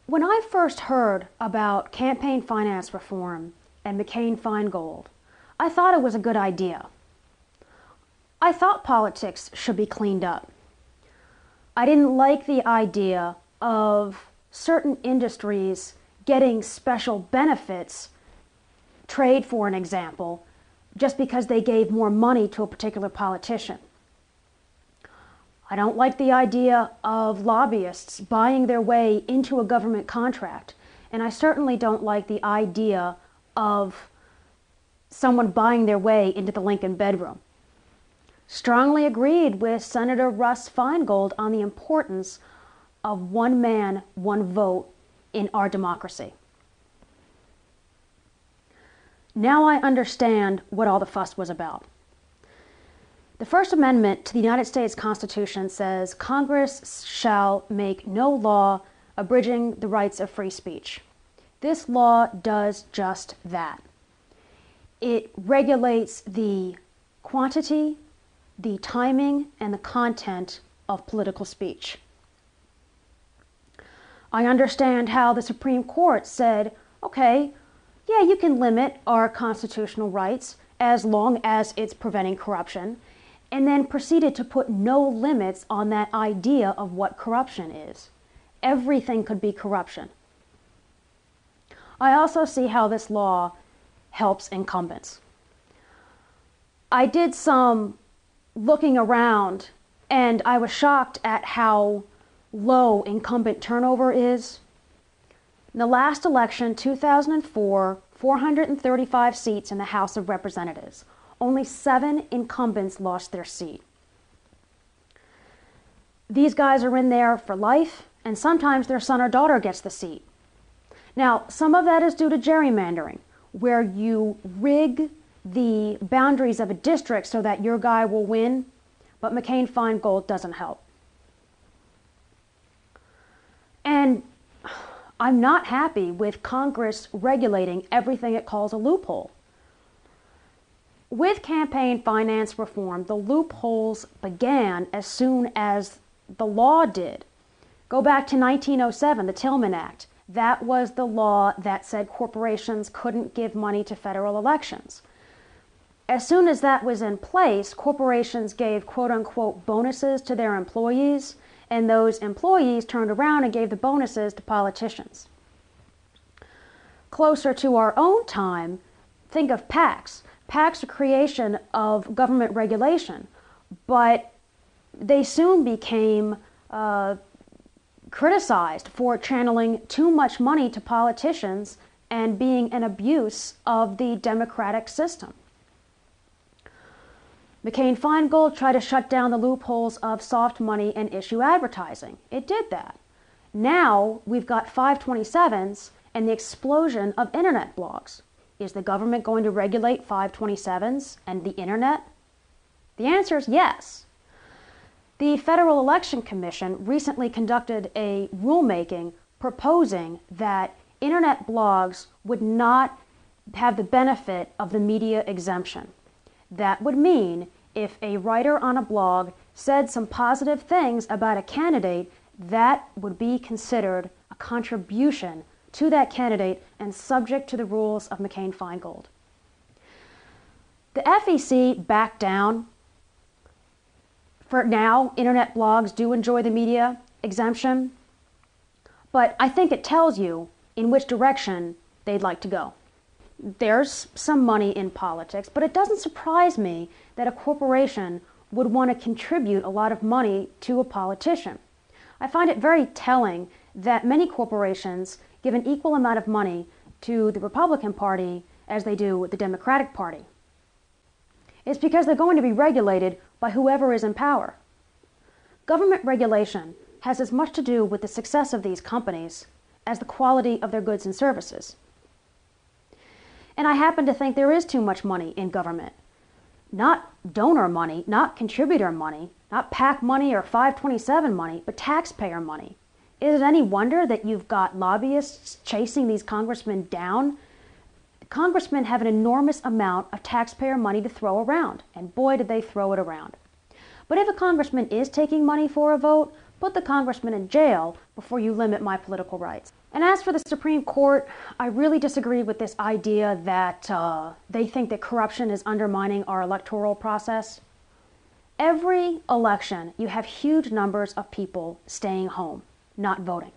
When I first heard about campaign finance reform and McCain-Feingold, I thought it was a good idea. I thought politics should be cleaned up. I didn't like the idea of certain industries getting special benefits, trade for an example, just because they gave more money to a particular politician. I don't like the idea of lobbyists buying their way into a government contract, and I certainly don't like the idea of someone buying their way into the Lincoln bedroom. Strongly agreed with Senator Russ Feingold on the importance of one man, one vote in our democracy. Now I understand what all the fuss was about. The First Amendment to the United States Constitution says Congress shall make no law abridging the rights of free speech. This law does just that. It regulates the quantity, the timing, and the content of political speech. I understand how the Supreme Court said, okay, yeah, you can limit our constitutional rights as long as it's preventing corruption, and then proceeded to put no limits on that idea of what corruption is. Everything could be corruption. I also see how this law helps incumbents. I did some looking around, and I was shocked at how low incumbent turnover is. In the last election, 2004, 435 seats in the House of Representatives. Only 7 incumbents lost their seat. These guys are in there for life, and sometimes their son or daughter gets the seat. Now, some of that is due to gerrymandering, where you rig the boundaries of a district so that your guy will win, but McCain-Feingold doesn't help. And I'm not happy with Congress regulating everything it calls a loophole. With campaign finance reform, the loopholes began as soon as the law did. Go back to 1907, the Tillman Act. That was the law that said corporations couldn't give money to federal elections. As soon as that was in place, corporations gave quote-unquote bonuses to their employees, and those employees turned around and gave the bonuses to politicians. Closer to our own time, think of PACs. PACs are creation of government regulation, but they soon became criticized for channeling too much money to politicians and being an abuse of the democratic system. McCain-Feingold tried to shut down the loopholes of soft money and issue advertising. It did that. Now we've got 527s and the explosion of internet blogs. Is the government going to regulate 527s and the internet? The answer is yes. The Federal Election Commission recently conducted a rulemaking proposing that internet blogs would not have the benefit of the media exemption. That would mean if a writer on a blog said some positive things about a candidate, that would be considered a contribution to that candidate and subject to the rules of McCain-Feingold. The FEC backed down. For now, internet blogs do enjoy the media exemption, but I think it tells you in which direction they'd like to go. There's some money in politics, but it doesn't surprise me that a corporation would want to contribute a lot of money to a politician. I find it very telling that many corporations give an equal amount of money to the Republican Party as they do with the Democratic Party. It's because they're going to be regulated by whoever is in power. Government regulation has as much to do with the success of these companies as the quality of their goods and services. And I happen to think there is too much money in government. Not donor money, not contributor money, not PAC money or 527 money, but taxpayer money. Is it any wonder that you've got lobbyists chasing these congressmen down? Congressmen have an enormous amount of taxpayer money to throw around, and boy did they throw it around. But if a congressman is taking money for a vote, put the congressman in jail before you limit my political rights. And as for the Supreme Court, I really disagree with this idea that they think that corruption is undermining our electoral process. Every election, you have huge numbers of people staying home, not voting.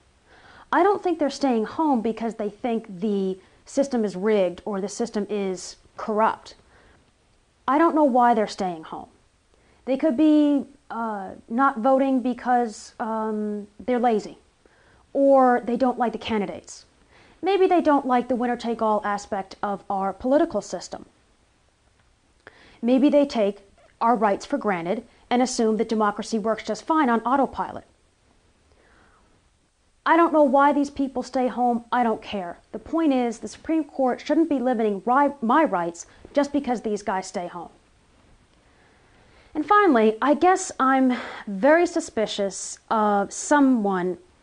I don't think they're staying home because they think the system is rigged or the system is corrupt. I don't know why they're staying home. They could be not voting because they're lazy, or they don't like the candidates. Maybe they don't like the winner-take-all aspect of our political system. Maybe they take our rights for granted and assume that democracy works just fine on autopilot. I don't know why these people stay home. I don't care. The point is, the Supreme Court shouldn't be limiting my rights just because these guys stay home. And finally, I guess I'm very suspicious of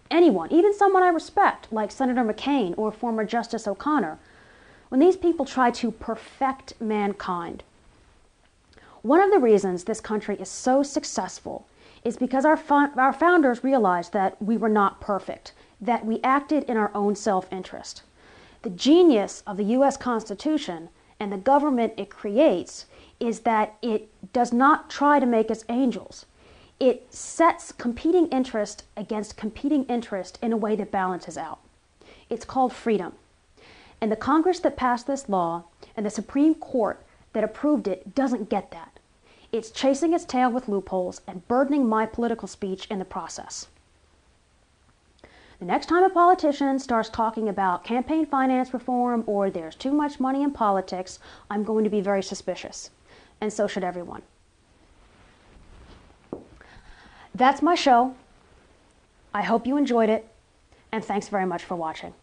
anyone, even someone I respect, like Senator McCain or former Justice O'Connor, when these people try to perfect mankind. One of the reasons this country is so successful is because our founders realized that we were not perfect, that we acted in our own self-interest. The genius of the U.S. Constitution and the government it creates is that it does not try to make us angels. It sets competing interest against competing interest in a way that balances out. It's called freedom. And the Congress that passed this law and the Supreme Court that approved it doesn't get that. It's chasing its tail with loopholes and burdening my political speech in the process. The next time a politician starts talking about campaign finance reform or there's too much money in politics, I'm going to be very suspicious. And so should everyone. That's my show. I hope you enjoyed it, and thanks very much for watching.